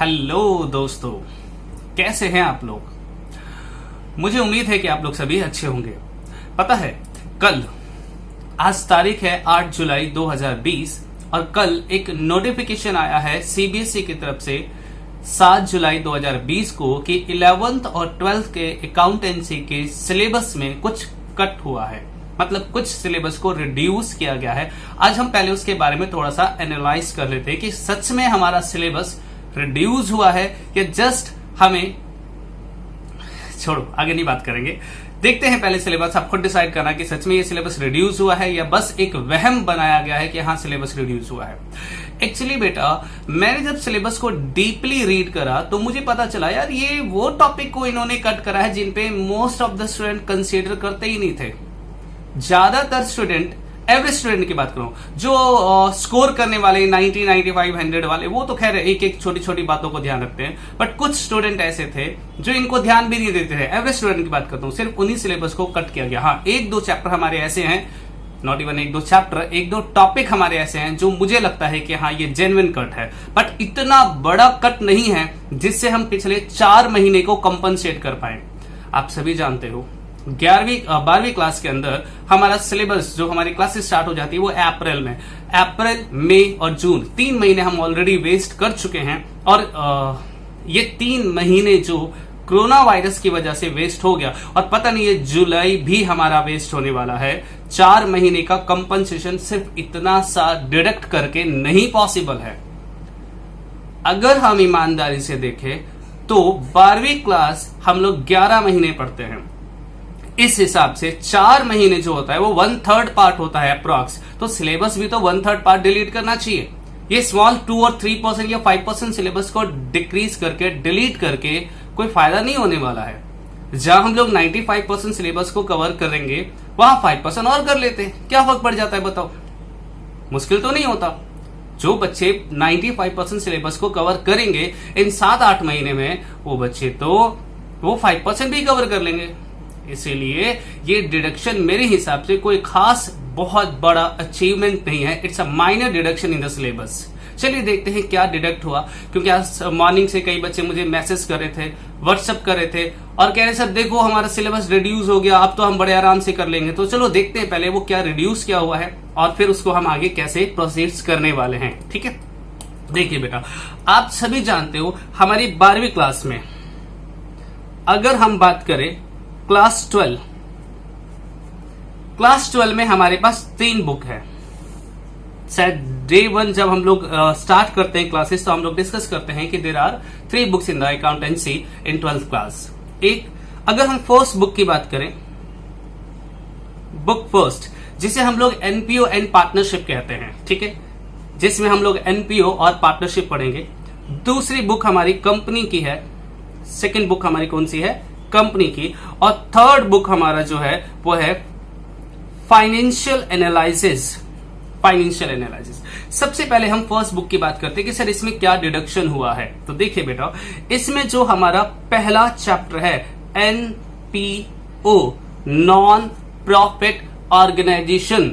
Hello दोस्तों, कैसे हैं आप लोग। मुझे उम्मीद है कि आप लोग सभी अच्छे होंगे। पता है, कल आज तारीख है 8 जुलाई 2020 और कल एक नोटिफिकेशन आया है सीबीएसई की तरफ से 7 जुलाई 2020 को कि 11th और 12th के अकाउंटेंसी के सिलेबस में कुछ कट हुआ है, मतलब कुछ सिलेबस को रिड्यूस किया गया है। आज हम पहले उसके बारे में थोड़ा सा एनालाइज कर लेते हैं कि सच में हमारा सिलेबस रिड्यूस हुआ है या जस्ट हमें, छोड़ो आगे नहीं बात करेंगे। देखते हैं पहले सिलेबस, आप खुद डिसाइड करना कि सच में ये सिलेबस रिड्यूस हुआ है या बस एक वहम बनाया गया है कि हाँ सिलेबस रिड्यूस हुआ है। एक्चुअली बेटा, मैंने जब सिलेबस को डीपली रीड करा तो मुझे पता चला यार ये वो टॉपिक को इन्होंने कट करा है जिन पे most of the student consider करते ही नहीं थे। ज्यादातर स्टूडेंट, एवरेज स्टूडेंट की बात करूं, जो स्कोर करने वाले 90, 95, 100 वाले, वो तो खैर एक एक छोटी छोटी बातों को ध्यान रखते हैं, बट कुछ स्टूडेंट ऐसे थे जो इनको ध्यान भी नहीं देते थे। एवरेज स्टूडेंट की बात करता हूं, सिर्फ उन्हीं सिलेबस को कट किया गया। हाँ, एक दो चैप्टर हमारे ऐसे हैं, नॉट इवन एक दो चैप्टर, एक दो टॉपिक हमारे ऐसे हैं जो मुझे लगता है कि हाँ ये जेन्युइन कट है, बट इतना बड़ा कट नहीं है जिससे हम पिछले 4 महीने को कंपनसेट कर पाए। आप सभी जानते हो 12वीं क्लास के अंदर हमारा सिलेबस, जो हमारी क्लासेस स्टार्ट हो जाती है वो अप्रैल में, अप्रैल, मई और जून 3 महीने हम ऑलरेडी वेस्ट कर चुके हैं। और ये 3 महीने जो कोरोना वायरस की वजह से वेस्ट हो गया, और पता नहीं ये जुलाई भी हमारा वेस्ट होने वाला है। 4 महीने का कंपनसेशन सिर्फ इतना सा डिडक्ट करके नहीं पॉसिबल है। अगर हम ईमानदारी से देखें तो 12वीं क्लास हम लोग 11 महीने पढ़ते हैं, इस हिसाब से 4 महीने जो होता है वो 1/3 पार्ट होता है अप्रॉक्स, तो सिलेबस भी तो 1/3 पार्ट डिलीट करना चाहिए। ये स्मॉल 2 और 3% या 5% सिलेबस को डिक्रीज करके, डिलीट करके कोई फायदा नहीं होने वाला है। जहां हम लोग 95% सिलेबस को कवर करेंगे वहां 5% और कर लेते हैं, क्या फर्क पड़ जाता है बताओ। मुश्किल तो नहीं होता। जो बच्चे 95% सिलेबस को कवर करेंगे इन 7-8 महीने में, वो बच्चे तो वो 5% भी कवर कर लेंगे। इसीलिए ये डिडक्शन मेरे हिसाब से कोई खास बहुत बड़ा अचीवमेंट नहीं है, it's a minor deduction in the syllabus. चलिए देखते हैं क्या डिडक्ट हुआ, क्योंकि आज मॉर्निंग से कई बच्चे मुझे मैसेज कर रहे थे, व्हाट्सएप कर रहे थे और कह रहे सर देखो हमारा सिलेबस रिड्यूस हो गया, अब तो हम बड़े आराम से कर लेंगे। तो चलो देखते हैं पहले वो क्या रिड्यूस किया हुआ है और फिर उसको हम आगे कैसे प्रोसीड करने वाले हैं। ठीक है, देखिए बेटा, आप सभी जानते हो हमारी 12वीं क्लास में अगर हम बात करें क्लास 12 में हमारे पास 3 बुक है। शायद डे 1 जब हम लोग स्टार्ट करते हैं क्लासेस तो हम लोग डिस्कस करते हैं कि there are 3 books in the accountancy in 12th class. एक, अगर हम फर्स्ट बुक की बात करें, बुक फर्स्ट, जिसे हम लोग एनपीओ एंड पार्टनरशिप कहते हैं, ठीक है, जिसमें हम लोग एनपीओ और पार्टनरशिप पढ़ेंगे। दूसरी बुक हमारी कंपनी की है, सेकेंड बुक हमारी कौन सी है, कंपनी की, और थर्ड बुक हमारा जो है वो है फाइनेंशियल एनालिसिस। सबसे पहले हम फर्स्ट बुक की बात करते हैं कि सर इसमें क्या डिडक्शन हुआ है। तो देखिए बेटा, इसमें जो हमारा पहला चैप्टर है एनपीओ, नॉन प्रॉफिट ऑर्गेनाइजेशन,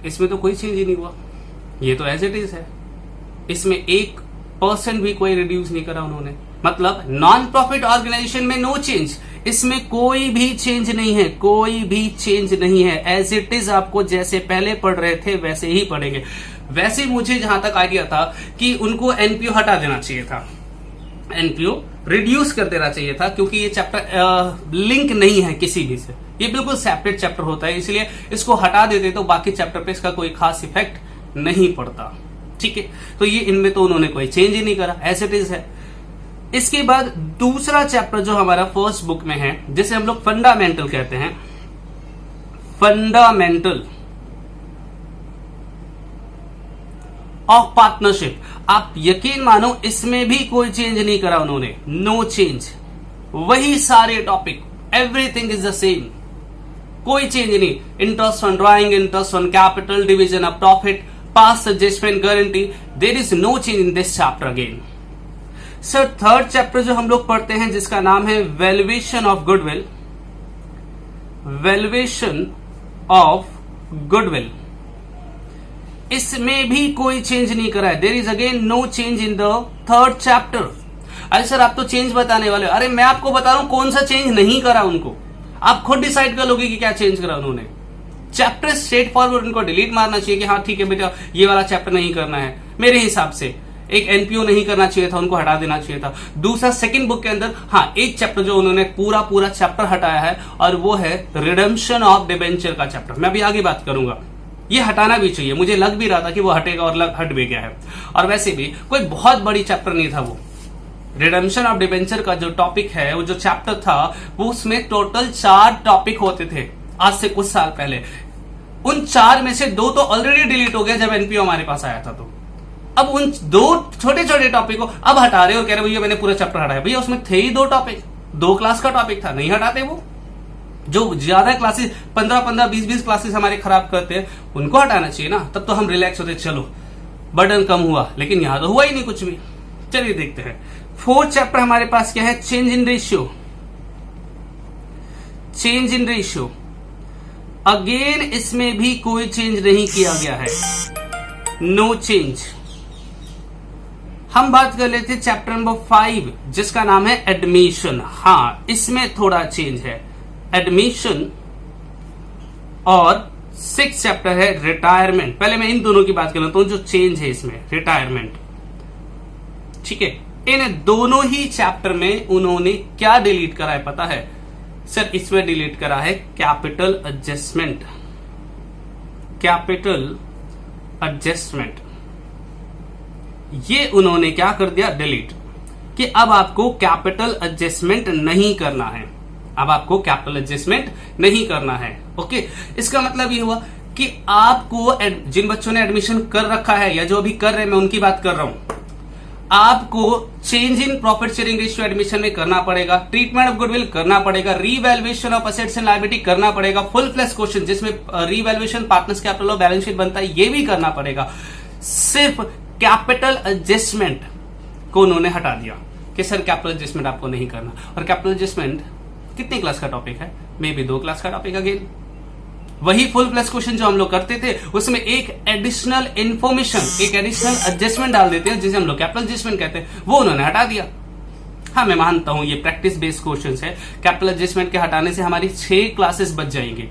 इसमें तो कोई चेंज ही नहीं हुआ, ये तो एज इट इज है। इसमें 1% भी कोई रिड्यूस नहीं करा उन्होंने, मतलब नॉन प्रॉफिट ऑर्गेनाइजेशन में नो चेंज, इसमें कोई भी चेंज नहीं है, कोई भी चेंज नहीं है, एज इट इज आपको जैसे पहले पढ़ रहे थे वैसे ही पढ़ेंगे। वैसे मुझे जहां तक आइडिया था कि उनको एनपीओ हटा देना चाहिए था, एनपीओ रिड्यूस कर देना चाहिए था, क्योंकि ये चैप्टर लिंक नहीं है किसी भी से, ये बिल्कुल सेपरेट चैप्टर होता है, इसलिए इसको हटा देते तो बाकी चैप्टर पे इसका कोई खास इफेक्ट नहीं पड़ता। ठीक है, तो ये इनमें तो उन्होंने कोई चेंज ही नहीं करा, एज इट इज है। इसके बाद दूसरा चैप्टर जो हमारा फर्स्ट बुक में है, जिसे हम लोग फंडामेंटल कहते हैं, फंडामेंटल ऑफ पार्टनरशिप, आप यकीन मानो इसमें भी कोई चेंज नहीं करा उन्होंने, नो चेंज, वही सारे topic, everything is the same, कोई चेंज नहीं। Interest on drawing, interest on capital, division of profit, past adjustment guarantee, there is no change in this chapter again. Sir third chapter जो हम लोग पढ़ते हैं जिसका नाम है valuation of goodwill, valuation of goodwill, इसमें भी कोई चेंज नहीं करा है। There is again no change in the third chapter. अरे सर आप तो चेंज बताने वाले हो। अरे मैं आपको बता रहा हूं कौन सा चेंज नहीं करा उनको, आप खुद डिसाइड कर लोगे कि क्या चेंज करा उन्होंने। चैप्टर स्ट्रेट फॉरवर्ड उनको डिलीट मारना चाहिए कि हाँ ठीक है बेटा ये वाला चैप्टर नहीं करना है। मेरे हिसाब से एक एनपीओ नहीं करना चाहिए था, उनको हटा देना चाहिए था। दूसरा सेकंड बुक के अंदर हाँ एक चैप्टर जो उन्होंने पूरा चैप्टर हटाया है और वो है रिडेम्पशन ऑफ डिबेंचर का चैप्टर। मैं अभी आगे बात करूंगा, ये हटाना भी चाहिए। मुझे लग भी रहा था कि वो हटेगा और हट भी गया है। और वैसे भी कोई बहुत बड़ी चैप्टर नहीं था वो। रिडेम्पशन ऑफ डिबेंचर का जो टॉपिक है, वो जो चैप्टर था, वो उसमें टोटल 4 टॉपिक होते थे आज से कुछ साल पहले। उन 4 में से 2 तो ऑलरेडी डिलीट हो गया जब एनपीओ हमारे पास आया था। तो अब उन 2 छोटे छोटे टॉपिक को अब हटा रहे हो, कह रहे भैया मैंने पूरा चैप्टर हटाया। भैया उसमें थे ही 2 टॉपिक, 2 क्लास का टॉपिक था, नहीं हटाते वो। जो ज्यादा क्लासेस 15-15 20-20 क्लासेस हमारे खराब करते हैं उनको हटाना चाहिए ना, तब तो हम रिलैक्स होते चलो बर्डन कम हुआ। लेकिन यहां तो हुआ ही नहीं कुछ भी। चलिए देखते हैं 4th चैप्टर हमारे पास क्या है, change in ratio. Change in ratio again इसमें भी कोई चेंज नहीं किया गया है, नो चेंज। हम बात कर लेते हैं चैप्टर नंबर 5 जिसका नाम है एडमिशन। हाँ इसमें थोड़ा चेंज है, एडमिशन। और 6th चैप्टर है रिटायरमेंट। पहले मैं इन दोनों की बात कर लेता हूं जो चेंज है इसमें, रिटायरमेंट। ठीक है, इन दोनों ही चैप्टर में उन्होंने क्या डिलीट करा है पता है सर? इसमें डिलीट करा है कैपिटल एडजस्टमेंट। कैपिटल एडजस्टमेंट ये उन्होंने क्या कर दिया, डिलीट, कि अब आपको कैपिटल एडजस्टमेंट नहीं करना है। अब आपको कैपिटल एडजस्टमेंट नहीं करना है। ओके, इसका मतलब ये हुआ कि आपको जिन बच्चों ने एडमिशन कर रखा है या जो अभी कर रहे हैं, मैं उनकी बात कर रहा हूं, आपको change in profit sharing ratio admission में करना पड़ेगा, ट्रीटमेंट ऑफ गुडविल करना पड़ेगा, revaluation of assets and liability करना पड़ेगा, फुल फ्लैश क्वेश्चन जिसमें रीवैल्यूएशन पार्टनर्स कैपिटल और बैलेंस शीट बनता है ये भी करना पड़ेगा। सिर्फ कैपिटल एडजस्टमेंट को उन्होंने हटा दिया कि सर कैपिटल एडजस्टमेंट आपको नहीं करना। और कैपिटल एडजस्टमेंट कितनी क्लास का टॉपिक है? मे बी 2 क्लास का टॉपिक। अगेन वही फुल फ्लैश क्वेश्चन जो हम लोग करते थे, उसमें एक एडिशनल इंफॉर्मेशन, एक एडिशनल एडजस्टमेंट डाल देते हैं जिसे हम लोग कैपिटल एडजस्टमेंट कहते हैं, वो उन्होंने हटा दिया। हाँ मैं मानता हूं ये प्रैक्टिस बेस्ड क्वेश्चंस है, कैपिटल एडजस्टमेंट के हटाने से हमारी 6 क्लासेस बच जाएंगे।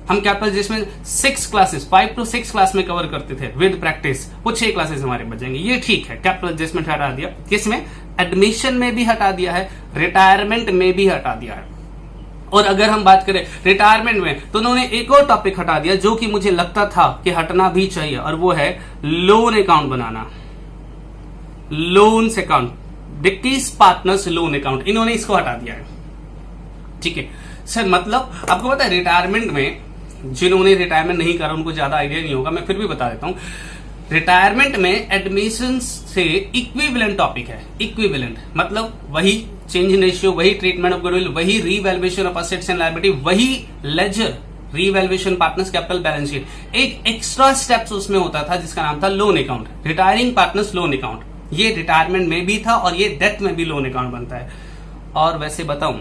हम capital adjustment 6 classes 5 to 6 class में कवर करते थे विद प्रैक्टिस, वो 6 क्लासेस हमारे बच जाएंगे। ये ठीक है, कैपिटल एडजस्टमेंट हटा दिया। किसमें? एडमिशन में भी हटा दिया है, रिटायरमेंट में भी हटा दिया है। और अगर हम बात करें रिटायरमेंट में, तो उन्होंने एक और टॉपिक हटा दिया जो कि मुझे लगता था कि हटना भी चाहिए, और वो है लोन अकाउंट बनाना। लोन्स अकाउंट, डिक्कीज पार्टनर्स लोन अकाउंट, इन्होंने इसको हटा दिया है। ठीक है सर, मतलब आपको पता है रिटायरमेंट में जिन्होंने रिटायरमेंट नहीं करा उनको ज्यादा आइडिया नहीं होगा, मैं फिर भी बता देता हूं। रिटायरमेंट में एडमिशन से इक्विवेलेंट टॉपिक है। इक्विवेलेंट मतलब वही चेंज इन रेशियो, वही ट्रीटमेंट ऑफ गुडविल, वही revaluation of assets and liability, वही ledger, revaluation partners capital balance sheet. एक एक्स्ट्रा स्टेप्स उसमें होता था जिसका नाम था loan account, retiring partners loan account. ये रिटायरमेंट में भी था और ये डेथ में भी लोन अकाउंट बनता है। और वैसे बताऊं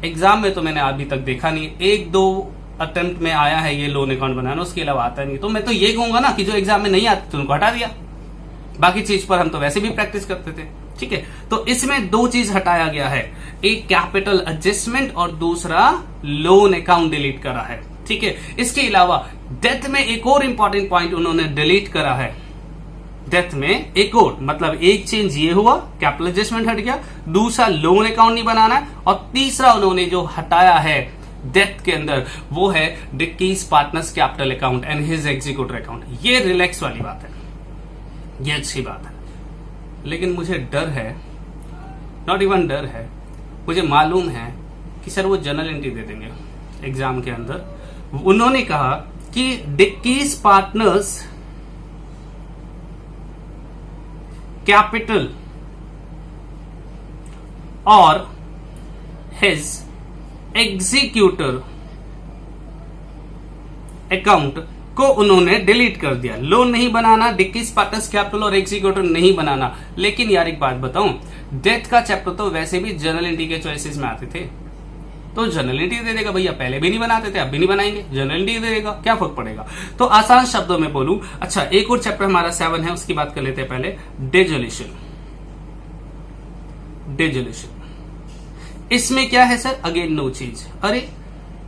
एग्जाम में तो मैंने अभी तक देखा नहीं, 1-2 अटेम्प्ट में आया है ये लोन अकाउंट बनाना, उसके अलावा आता नहीं। तो मैं तो ये कहूंगा ना कि जो एग्जाम में नहीं आते थे उनको हटा दिया, बाकी चीज पर हम तो वैसे भी प्रैक्टिस करते थे। ठीक है, तो इसमें 2 चीज हटाया गया है, एक कैपिटल एडजस्टमेंट और दूसरा लोन अकाउंट डिलीट करा है। ठीक है, इसके अलावा डेथ में एक और इंपॉर्टेंट पॉइंट उन्होंने डिलीट करा है। डेथ में एक और, मतलब एक चेंज ये हुआ, कैपिटल एडजस्टमेंट हट गया, दूसरा लोन अकाउंट नहीं बनाना है, और तीसरा उन्होंने जो हटाया है डेथ के अंदर वो है डिक्कीज partners capital account and his executive account. ये रिलैक्स वाली बात है, ये अच्छी बात है। लेकिन मुझे डर है, नॉट इवन डर है, मुझे मालूम है कि सर वो जनरल एंट्री दे देंगे एग्जाम के अंदर। उन्होंने कहा कि डिक्कीज पार्टनर्स कैपिटल और हिज एग्जीक्यूटर अकाउंट को उन्होंने डिलीट कर दिया। लोन नहीं बनाना, डिक्कीज पार्टनर्स कैपिटल और एग्जीक्यूटर नहीं बनाना। लेकिन यार एक बात बताऊं, डेथ का चैप्टर तो वैसे भी जनरल एंट्री के चॉइसेस में आते थे। तो जनरलिटी दे देगा, भैया पहले भी नहीं बनाते थे अब भी नहीं बनाएंगे, जनरलिटी दे देगा, क्या फर्क पड़ेगा। तो आसान शब्दों में बोलूं, अच्छा एक और चैप्टर हमारा 7 है, उसकी बात कर लेते हैं पहले, डेजोल्यूशन। डेजोल्यूशन इसमें क्या है सर, अगेन नो चेंज। अरे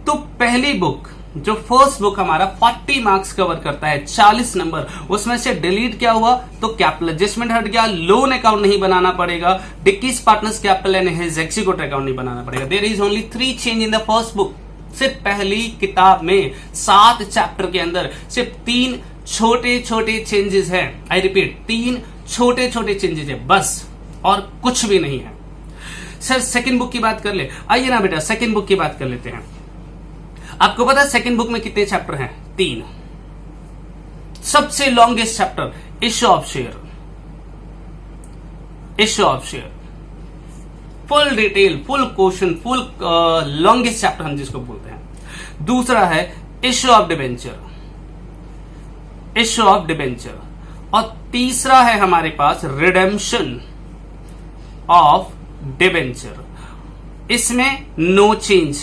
तो पहली बुक जो फर्स्ट बुक हमारा 40 मार्क्स कवर करता है, 40 नंबर, उसमें से डिलीट क्या हुआ, तो कैपिटल एडजस्टमेंट हट गया, लोन अकाउंट नहीं बनाना पड़ेगा, डिक्कीज partners capital and his executive account नहीं बनाना पड़ेगा। There is only 3 change in the first book. सिर्फ पहली किताब में 7 चैप्टर के अंदर सिर्फ 3 छोटे छोटे चेंजेस हैं। आई रिपीट, 3 छोटे छोटे चेंजेस है बस, और कुछ भी नहीं है। सर सेकंड बुक की बात कर ले, आइए ना बेटा सेकंड बुक की बात कर लेते हैं। आपको पता है सेकंड बुक में कितने चैप्टर हैं, 3। सबसे longest chapter issue of share, issue of share, full detail, full question, full longest chapter हम जिसको बोलते हैं। दूसरा है issue of debenture, issue of debenture, और तीसरा है हमारे पास रिडेम्पशन ऑफ डिबेंचर। इसमें नो चेंज,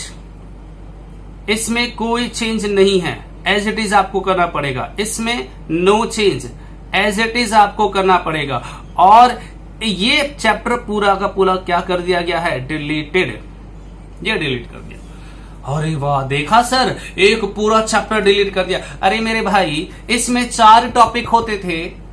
इसमें कोई चेंज नहीं है, एज इट इज आपको करना पड़ेगा। इसमें no change, as it is आपको करना पड़ेगा। और ये चैप्टर पूरा का पूरा क्या कर दिया गया है, डिलीटेड, ये डिलीट कर दिया। अरे वाह, देखा सर, एक पूरा चैप्टर डिलीट कर दिया। अरे मेरे भाई, इसमें 4 टॉपिक होते थे,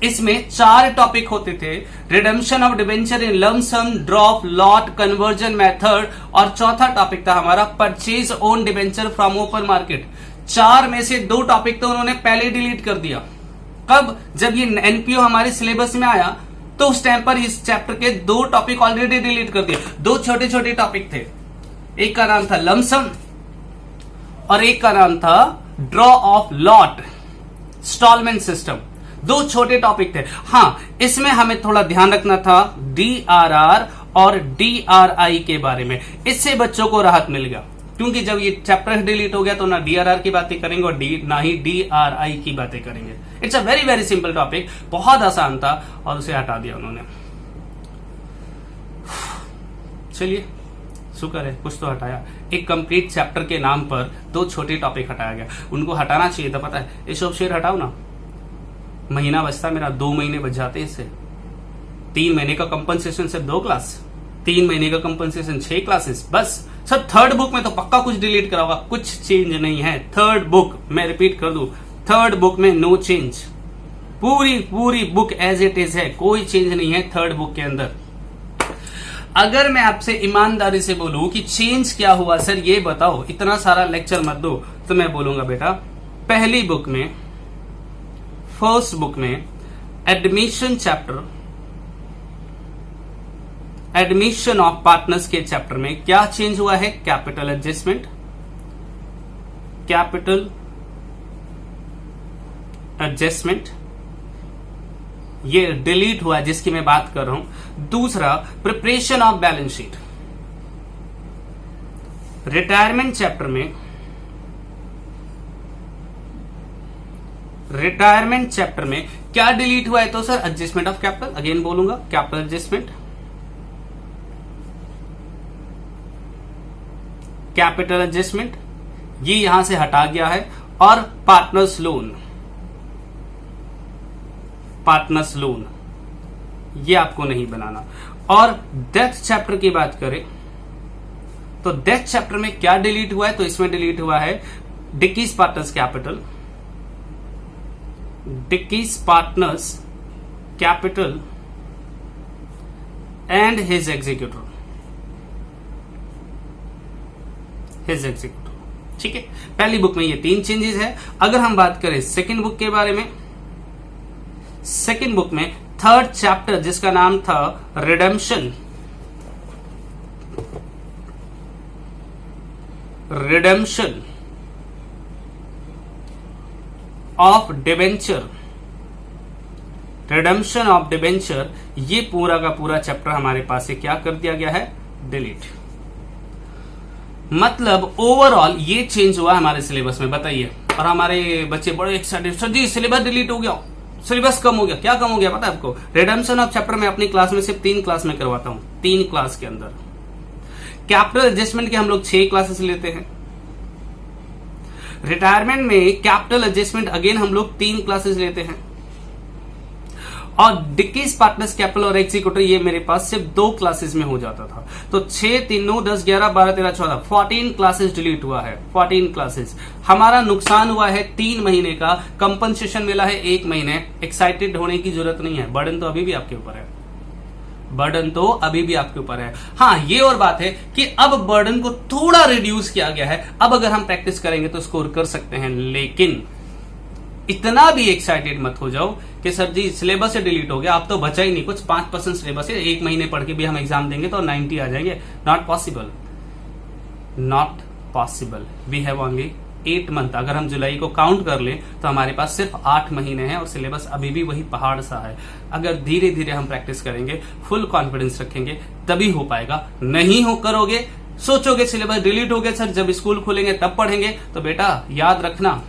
इसमें 4 टॉपिक होते थे, redemption of debenture in lump sum, drop, lot, conversion method, और चौथा टॉपिक था हमारा purchase own debenture from open market. 4 में से 2 टॉपिक तो उन्होंने पहले डिलीट कर दिया। कब, जब ये एनपीओ हमारे सिलेबस में आया तो उस टाइम पर इस चैप्टर के 2 टॉपिक ऑलरेडी डिलीट कर दिए। 2 छोटे छोटे टॉपिक थे, एक का नाम था लमसम और एक का नाम था draw of lot, instalment system. 2 छोटे टॉपिक थे। हाँ, इसमें हमें थोड़ा ध्यान रखना था डीआरआर और डीआरआई के बारे में। इससे बच्चों को राहत मिल गया, क्योंकि जब ये चैप्टर डिलीट हो गया तो ना डीआरआर की बातें करेंगे और ना ही डीआरआई की बातें करेंगे। It's a very very simple topic, बहुत आसान था और उसे हटा दिया उन्होंने। चलिए, शुक्र है कुछ तो हटाया। एक कंप्लीट चैप्टर के नाम पर 2 छोटे टॉपिक हटाया गया। उनको हटाना चाहिए था, पता है। इश्यू ऑफ शेयर हटाओ ना, महीना बचता मेरा, 2 महीने बच जाते इससे। 3 महीने का कंपनसेशन सिर्फ 2 क्लास, 3 महीने का कंपनसेशन 6 क्लासेस बस। सर थर्ड बुक में तो पक्का कुछ डिलीट करा होगा, कुछ चेंज नहीं है। थर्ड बुक, मैं रिपीट कर दूं, थर्ड बुक में नो चेंज, पूरी पूरी बुक एज इट इज है, कोई चेंज नहीं है थर्ड बुक के अंदर। अगर मैं आपसे ईमानदारी से बोलूं कि चेंज क्या हुआ सर ये बताओ, इतना सारा लेक्चर मत दो, तो मैं बोलूंगा बेटा पहली बुक में, फर्स्ट बुक में admission chapter, admission of partners के चैप्टर में क्या चेंज हुआ है, कैपिटल एडजस्टमेंट, कैपिटल एडजस्टमेंट ये डिलीट हुआ है जिसकी मैं बात कर रहा हूं। दूसरा preparation of balance sheet, retirement chapter में, रिटायरमेंट चैप्टर में क्या डिलीट हुआ है, तो sir adjustment of capital, again बोलूंगा कैपिटल एडजस्टमेंट, कैपिटल एडजस्टमेंट ये यहां से हटा गया है, और पार्टनर्स लोन, पार्टनर्स लोन ये आपको नहीं बनाना। और डेथ चैप्टर की बात करें तो डेथ चैप्टर में क्या डिलीट हुआ है, तो इसमें डिलीट हुआ है डिक्कीज partners capital, Dickies partners capital and his executive, his executive. ठीक है, पहली बुक में ये 3 चेंजेस है। अगर हम बात करें सेकंड बुक के बारे में, सेकंड बुक में थर्ड चैप्टर जिसका नाम था redemption, redemption of debenture, redemption of debenture ये पूरा का पूरा चैप्टर हमारे पास से क्या कर दिया गया है, डिलीट। मतलब ओवरऑल ये चेंज हुआ हमारे सिलेबस में, बताइए। और हमारे बच्चे बड़े एक्साइटेड, सर जी सिलेबस डिलीट हो गया, सिलेबस कम हो गया। क्या कम हो गया पता है आपको, रिडेम्पशन ऑफ चैप्टर में अपनी क्लास में सिर्फ 3 क्लास में करवाता हूं, 3 क्लास के अंदर। कैपिटल एडजस्टमेंट के हम लोग 6 क्लासेस लेते हैं। रिटायरमेंट में कैपिटल एडजस्टमेंट अगेन हम लोग 3 क्लासेस लेते हैं। और डिकीज, पार्टनर्स, कैपिटल और एग्जीक्यूटिव ये मेरे पास सिर्फ 2 क्लासेस में हो जाता था। तो 6, 3, 9, 10, 11, 12, 13, 14, 14 क्लासेस डिलीट हुआ है। 14 क्लासेस। हमारा नुकसान हुआ है 3 महीने का, कंपनसेशन मिला है 1 महीने। एक्साइटेड होने की जरूरत नहीं है, बर्डन तो अभी भी आपके ऊपर है। बर्डन तो अभी भी आपके ऊपर है। हाँ, ये और बात है कि अब बर्डन को थोड़ा रिड्यूस किया गया है। अब अगर हम प्रैक्टिस करेंगे तो स्कोर कर सकते हैं, लेकिन इतना भी एक्साइटेड मत हो जाओ कि सर जी सिलेबस से डिलीट हो गया, अब तो बचा ही नहीं कुछ, 5% सिलेबस है, 1 महीने पढ़ के भी हम एग्जाम देंगे तो 90 आ जाएंगे। Not possible, not possible. We have only 8 month. अगर हम जुलाई को काउंट कर लें तो हमारे पास सिर्फ 8 महीने हैं और सिलेबस अभी भी वही पहाड़ सा है। अगर धीरे धीरे हम प्रैक्टिस करेंगे, फुल कॉन्फिडेंस रखेंगे, तभी हो पाएगा। नहीं हो करोगे, सोचोगे सिलेबस डिलीट हो गया सर, जब स्कूल खुलेंगे तब पढ़ेंगे, तो बेटा याद रखना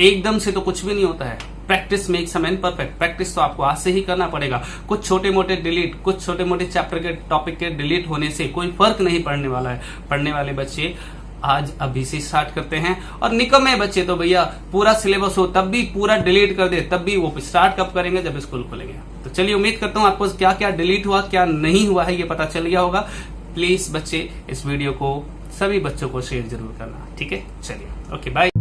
एकदम से तो कुछ भी नहीं होता है। Practice makes a man perfect. Practice तो आपको आज से ही करना पड़ेगा। कुछ छोटे मोटे डिलीट, कुछ छोटे मोटे चैप्टर के टॉपिक के डिलीट होने से कोई फर्क नहीं पड़ने वाला है। पढ़ने वाले बच्चे आज अभी से स्टार्ट करते हैं, और निकम्मे बच्चे तो भैया पूरा सिलेबस हो तब भी पूरा डिलीट कर दे, तब भी वो स्टार्ट कब करेंगे, जब स्कूल खुलेंगे। तो चलिए, उम्मीद करता हूं आपको क्या क्या डिलीट हुआ, क्या नहीं हुआ है, ये पता चल गया होगा। प्लीज बच्चे इस वीडियो को सभी बच्चों को शेयर जरूर करना, ठीक है। चलिए, ओके, बाय।